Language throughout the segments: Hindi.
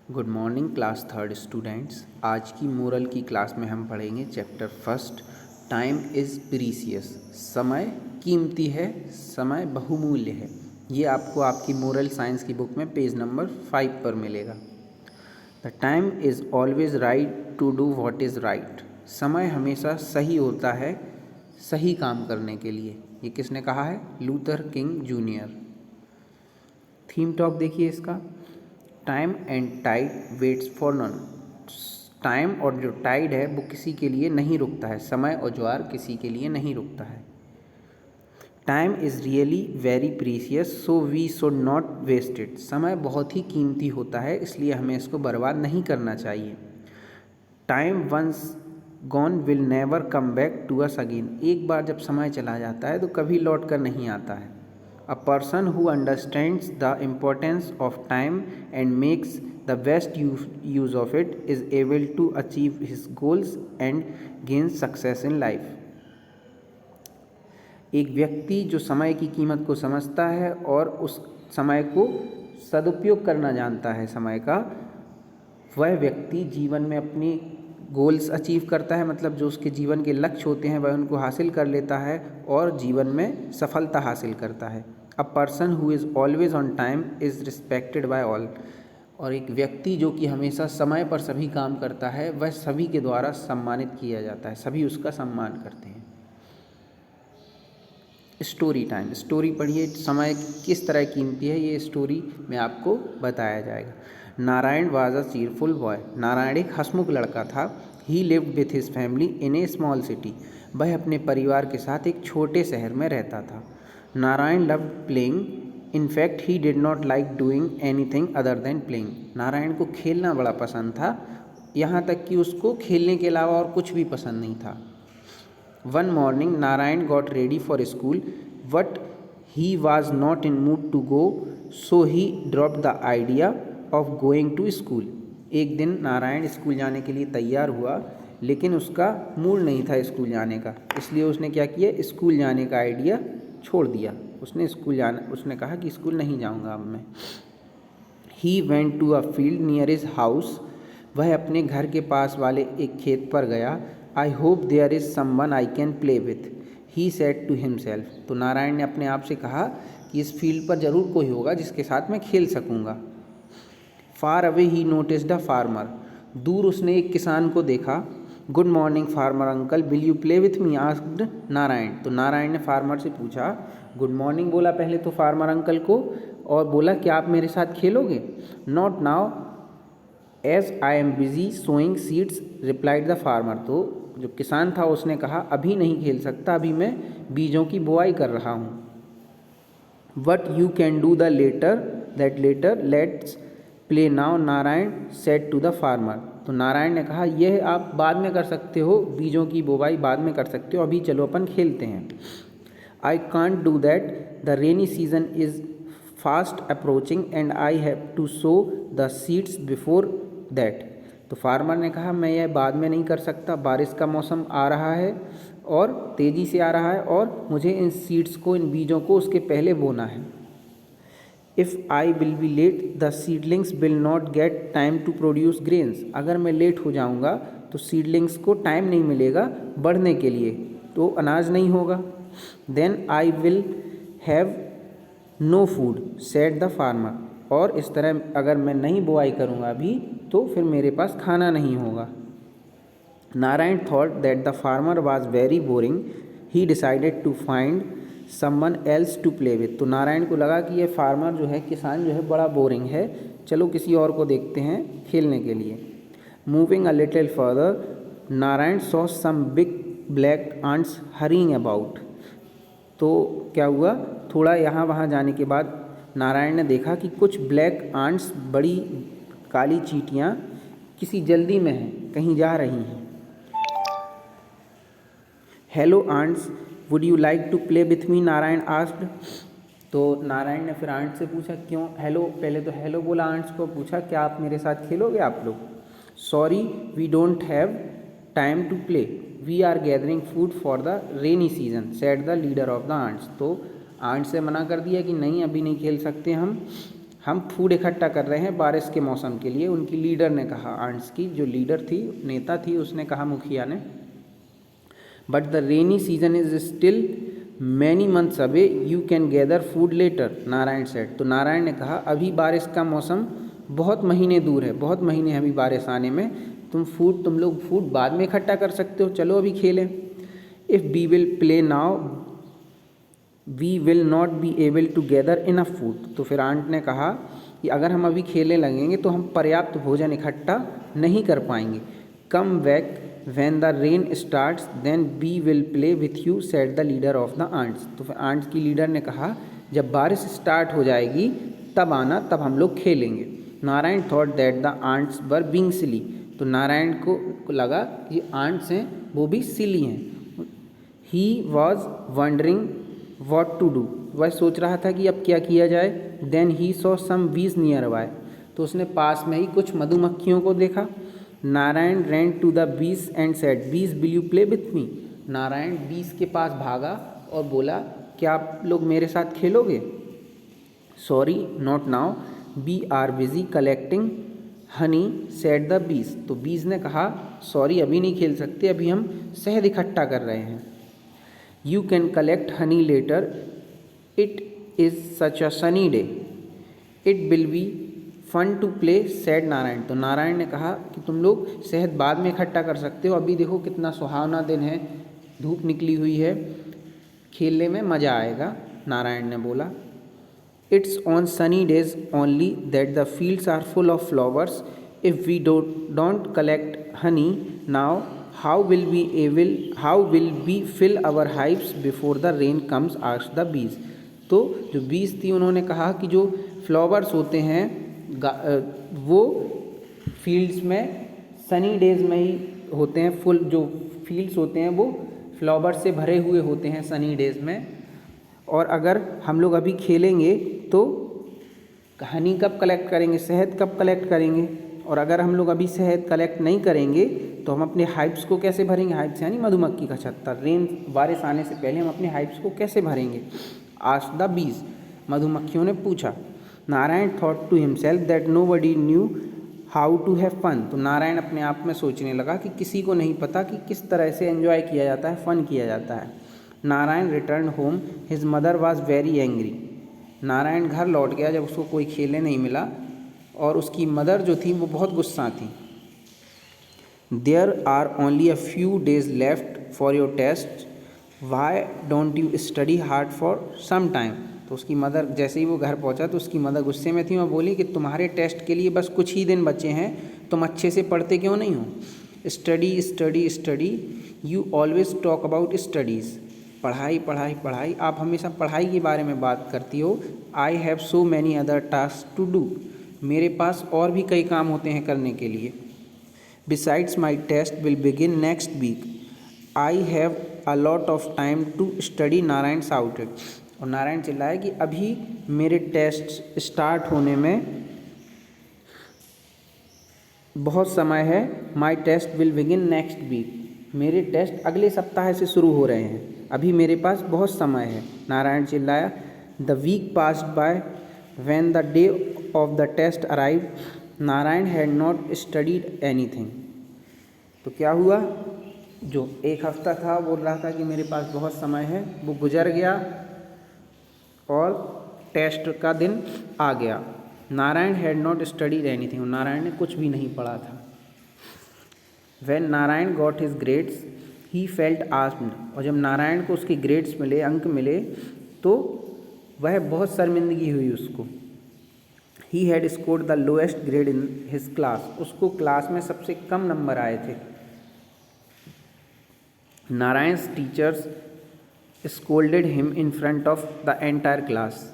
Good morning class third students. आज की मोरल की क्लास में हम पढ़ेंगे chapter first, time is precious. समय कीमती है, समय बहुमूल्य है। ये आपको आपकी मोरल साइंस की बुक में पेज नंबर 5 पर मिलेगा। The time is always right to do what is right. समय हमेशा सही होता है सही काम करने के लिए। ये किसने कहा है? Luther King Junior. Theme talk देखिए इसका, time and tide waits for none. Time और जो टाइड है वो किसी के लिए नहीं रुकता है, समय और ज्वार किसी के लिए नहीं रुकता है। Time is really very precious so we should not waste it. समय बहुत ही कीमती होता है, इसलिए हमें इसको बर्बाद नहीं करना चाहिए। Time once gone will never come back to us again. एक बार जब समय चला जाता है तो कभी लौट कर नहीं आता है। A person who understands the importance of time and makes the best use of it is able to achieve his goals and gain success in life. एक व्यक्ति जो समय की कीमत को समझता है और उस समय को सदुपयोग करना जानता है समय का, वह व्यक्ति जीवन में अपनी गोल्स अचीव करता है, मतलब जो उसके जीवन के लक्ष्य होते हैं वह उनको हासिल कर लेता है और जीवन में सफलता हासिल करता है। A person who is always on time is respected by all. और एक व्यक्ति जो कि हमेशा समय पर सभी काम करता है वह सभी के द्वारा सम्मानित किया जाता है, सभी उसका सम्मान करते हैं। स्टोरी टाइम, स्टोरी पढ़िए। समय किस तरह कीमती है ये स्टोरी में आपको बताया जाएगा। Narayan was a चीरफुल boy. Narayan एक हंसमुख लड़का था। ही lived with his family in A small city. वह अपने परिवार के साथ एक छोटे शहर में रहता था। Narayan loved playing. In fact he did not like doing anything other than playing. Narayan को खेलना बड़ा पसंद था, यहाँ तक कि उसको खेलने के अलावा और कुछ भी पसंद नहीं था। One morning, Narayan got ready for school, but he was not in mood to go, so he dropped the idea of going to school. एक दिन नारायण स्कूल जाने के लिए तैयार हुआ, लेकिन उसका मूड नहीं था स्कूल जाने का, इसलिए उसने क्या किया, स्कूल जाने का आइडिया छोड़ दिया। उसने कहा कि स्कूल नहीं जाऊंगा अब मैं। He went to a field near his house. वह अपने घर के पास वाले एक खेत पर गया। I hope there is someone I can play with, he said to himself. तो नारायण ने अपने आप से कहा कि इस फील्ड पर ज़रूर कोई होगा जिसके साथ मैं खेल सकूँगा। Far away he noticed a farmer. दूर उसने एक किसान को देखा। Good morning farmer uncle, will you play with me? asked Narayan. तो नारायण ने फार्मर से पूछा, गुड मॉर्निंग बोला पहले तो फार्मर अंकल को, और बोला कि आप मेरे साथ खेलोगे? Not now as I am busy sowing seeds, replied the farmer. तो जो किसान था उसने कहा, अभी नहीं खेल सकता, अभी मैं बीजों की बुआई कर रहा हूँ। What you can do the later let's play now, Narayan said to the farmer. तो नारायण ने कहा, यह आप बाद में कर सकते हो, बीजों की बुआई बाद में कर सकते हो, अभी चलो अपन खेलते हैं। I can't do that, the rainy season is fast approaching and I have to sow the seeds before that. तो फार्मर ने कहा, मैं यह बाद में नहीं कर सकता, बारिश का मौसम आ रहा है और तेज़ी से आ रहा है और मुझे इन सीड्स को, इन बीजों को उसके पहले बोना है। If I will be late the seedlings will not get time to produce grains. अगर मैं लेट हो जाऊंगा तो सीडलिंग्स को टाइम नहीं मिलेगा बढ़ने के लिए, तो अनाज नहीं होगा। Then I will have no food, said the farmer. और इस तरह अगर मैं नहीं बुआई करूँगा अभी तो फिर मेरे पास खाना नहीं होगा। Narayan thought that the farmer was very boring, he decided to find someone else to play with. तो नारायण को लगा कि ये फार्मर जो है, किसान जो है, बड़ा बोरिंग है, चलो किसी और को देखते हैं खेलने के लिए। Moving a little further, Narayan saw some big black ants hurrying about. तो क्या हुआ, थोड़ा यहाँ वहाँ जाने के बाद नारायण ने देखा कि कुछ ब्लैक आंट्स, बड़ी काली चींटियाँ किसी जल्दी में हैं, कहीं जा रही हैं। Hello ants, would you like to play with me, Narayan asked. तो नारायण ने फिर आंट से पूछा, क्यों हेलो, पहले तो हेलो बोला आंट्स को, पूछा क्या आप मेरे साथ खेलोगे आप लोग? Sorry we don't have time to play, we are gathering food for the rainy season, said the leader of the ants. तो आंट से मना कर दिया कि नहीं अभी नहीं खेल सकते हम, हम फूड इकट्ठा कर रहे हैं बारिश के मौसम के लिए। उनकी लीडर ने कहा, आंट्स की जो लीडर थी, नेता थी, उसने कहा, मुखिया ने। But the rainy season is still many months away, you can gather food later, Narayan said. तो नारायण ने कहा, अभी बारिश का मौसम बहुत महीने दूर है, बहुत महीने हैं अभी बारिश आने में, तुम लोग फूड बाद में इकट्ठा कर सकते हो, चलो अभी खेलें। If we will play now we will not be able to gather enough food. तो फिर आंट ने कहा कि अगर हम अभी खेलने लगेंगे तो हम पर्याप्त भोजन इकट्ठा नहीं कर पाएंगे। Come back when the rain starts then we will play with you, said the leader of the ants. तो फिर आंट्स की लीडर ने कहा, जब बारिश स्टार्ट हो जाएगी तब आना, तब हम लोग खेलेंगे। Narayan thought that the ants were being silly. तो नारायण को लगा कि आंट्स हैं वो भी सिली हैं। He was wondering what to do. वह सोच रहा था कि अब क्या किया जाए। देन ही सॉ सम बीज नियर बाय। तो उसने पास में ही कुछ मधुमक्खियों को देखा। Narayan ran to the bees and said, बीज will you play with me. Narayan बीज के पास भागा और बोला, क्या आप लोग मेरे साथ खेलोगे। Sorry not now, we are busy collecting honey, said the bees. तो बीज ने कहा, सॉरी अभी नहीं खेल सकते, अभी हम शहद इकट्ठा कर रहे हैं। You can collect honey later, it is such a sunny day, it will be fun to play, said Narayan. तो नारायण ने कहा कि तुम लोग शहद बाद में इकट्ठा कर सकते हो, अभी देखो कितना सुहावना दिन है, धूप निकली हुई है, खेलने में मज़ा आएगा। नारायण ने बोला, it's on sunny days only that the fields are full of flowers, if we don't collect honey now how will we fill our hives before the rain comes, asked the bees. तो जो बीज थी उन्होंने कहा कि जो फ्लावर्स होते हैं वो फील्ड्स में सनी डेज में ही होते हैं, फुल जो फील्ड्स होते हैं वो फ्लावर से भरे हुए होते हैं सनी डेज में। और अगर हम लोग अभी खेलेंगे तो हनी कब कलेक्ट करेंगे, शहद कब कलेक्ट करेंगे। और अगर हम लोग अभी शहद कलेक्ट नहीं करेंगे तो हम अपने हाइव्स को कैसे भरेंगे। हाइव्स यानी मधुमक्खी का छत्ता। रेन बारिश आने से पहले हम अपने हाइव्स को कैसे भरेंगे, आस्क्ड द बीज, मधुमक्खियों ने पूछा। Narayan thought to himself that nobody knew how to have fun. तो नारायण अपने आप में सोचने लगा कि किसी को नहीं पता कि किस तरह से एंजॉय किया जाता है, फन किया जाता है। Narayan return home, his mother was very angry. Narayan घर लौट गया जब उसको कोई खेलने नहीं मिला, और उसकी मदर जो थी वो बहुत गुस्सा थी। There are only a few days left for your test, why don't you study hard for some time. तो उसकी मदर, जैसे ही वो घर पहुंचा तो उसकी मदर गुस्से में थी और बोली कि तुम्हारे टेस्ट के लिए बस कुछ ही दिन बचे हैं, तुम अच्छे से पढ़ते क्यों नहीं हो। Study study study, you always talk about studies. पढ़ाई पढ़ाई पढ़ाई, आप हमेशा पढ़ाई के बारे में बात करती हो। I have so many other task to do, मेरे पास और भी कई काम होते हैं करने के लिए। Besides my test will begin next week, I have a lot of time to study, Narayan shouted. और नारायण चिल्लाया कि अभी मेरे टेस्ट स्टार्ट होने में बहुत समय है। My test will begin next week, मेरे टेस्ट अगले सप्ताह से शुरू हो रहे हैं, अभी मेरे पास बहुत समय है, नारायण चिल्लाया। The week passed by when the day of the test arrive, Narayan had not studied anything. तो क्या हुआ, जो एक हफ्ता था बोल रहा था कि मेरे पास बहुत समय है, वो गुजर गया और टेस्ट का दिन आ गया। Narayan had not studied anything, Narayan ने कुछ भी नहीं पढ़ा था। When Narayan got his grades he felt asked. और जब नारायण को उसके ग्रेड्स मिले, अंक मिले, तो वह बहुत शर्मिंदगी हुई उसको। He had scored the lowest grade in his class, उसको क्लास में सबसे कम नंबर आए थे। Narayan's teachers scolded him in front of the entire class,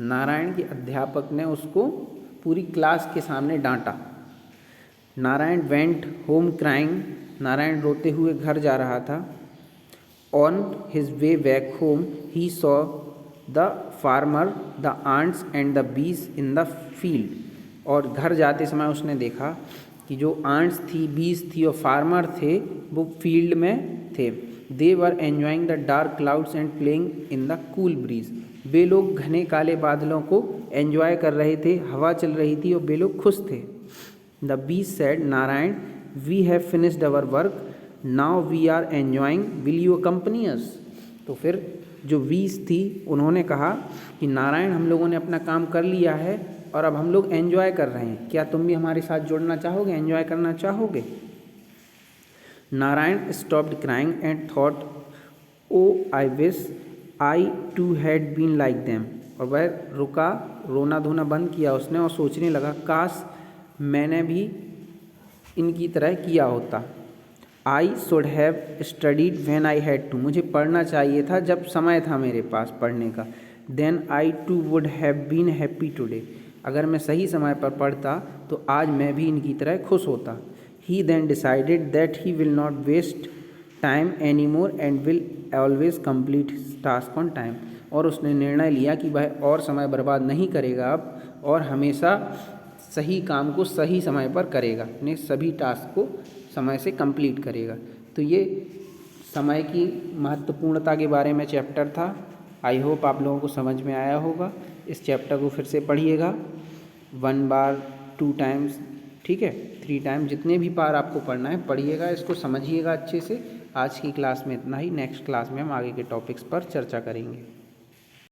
Narayan के अध्यापक ने उसको पूरी क्लास के सामने डांटा। Narayan went home crying, Narayan रोते हुए घर जा रहा था। On his way back home he saw the farmer, the ants and the bees in the field. और घर जाते समय उसने देखा कि जो आंट्स थी, बीज थी और फार्मर थे वो फील्ड में थे। They were enjoying the dark clouds and playing in the cool breeze. वे लोग घने काले बादलों को एंजॉय कर रहे थे, हवा चल रही थी और वे लोग खुश थे। The beast said, Narayan, we have finished our work, now we are enjoying, will you accompany us. तो फिर जो बीस थी उन्होंने कहा कि नारायण, हम लोगों ने अपना काम कर लिया है और अब हम लोग एंजॉय कर रहे हैं, क्या तुम भी हमारे साथ जुड़ना चाहोगे, एंजॉय करना चाहोगे। Narayan stopped crying and thought, oh I wish I too had been like them. और वह रुका, रोना धोना बंद किया उसने और सोचने लगा, काश मैंने भी इनकी तरह किया होता। I should have studied when I had to, मुझे पढ़ना चाहिए था जब समय था मेरे पास पढ़ने का। Then I too would have been happy today, अगर मैं सही समय पर पढ़ता तो आज मैं भी इनकी तरह खुश होता। He then decided that he will not waste time any more and will always complete task on time. और उसने निर्णय लिया कि वह और समय बर्बाद नहीं करेगा अब, और हमेशा सही काम को सही समय पर करेगा, अपने सभी टास्क को समय से कंप्लीट करेगा। तो ये समय की महत्वपूर्णता के बारे में चैप्टर था। आई होप आप लोगों को समझ में आया होगा। इस चैप्टर को फिर से पढ़िएगा 1 बार 2 टाइम्स, ठीक है, 3 टाइम, जितने भी बार आपको पढ़ना है पढ़िएगा, इसको समझिएगा अच्छे से। आज की क्लास में इतना ही, नेक्स्ट क्लास में हम आगे के टॉपिक्स पर चर्चा करेंगे।